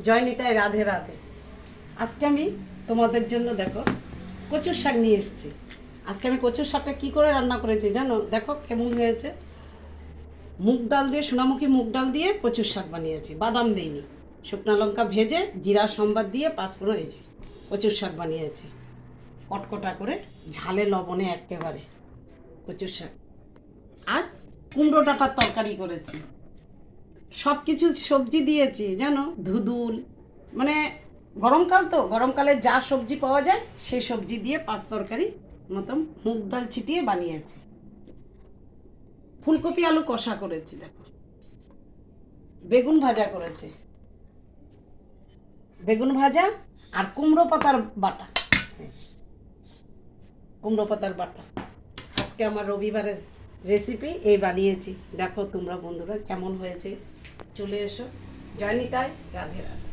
জয় নিতাই, রাধে রাধে। আজকে আমি তোমাদের জন্য দেখো কচুর শাক নিয়ে এসেছি। আজকে আমি কচুর শাকটা কী করে রান্না করেছি জানো? দেখো কেমন হয়েছে। মুগ ডাল দিয়ে, সোনামুখী মুগ ডাল দিয়ে কচুর শাক বানিয়েছি, বাদাম দিইনি। শুকনো লঙ্কা ভেজে জিরা সম্বাদ দিয়ে পাঁচফোড়ন এই যে কচুর শাক বানিয়েছি, কটকটা করে ঝালে লবণে একেবারে কচুর শাক। আর কুমড়ো ডাঁটার তরকারি করেছি। সব কিছু সবজি দিয়েছি জানো, ধুদুল, মানে গরমকাল তো, গরমকালে যা সবজি পাওয়া যায় সেই সবজি দিয়ে পাঁচ তরকারি মতন মুগ ডাল ছিটিয়ে বানিয়েছি। ফুলকপি আলু কষা করেছি, দেখো বেগুন ভাজা করেছি, বেগুন ভাজা আর কুমড়ো পাতার বাটা, কুমড়ো পাতার বাটা। আজকে আমার রবিবারের রেসিপি এই বানিয়েছি। দেখো তোমরা বন্ধুরা কেমন হয়েছে, চলে এসো। জয় নিতাই, রাধে রাধে।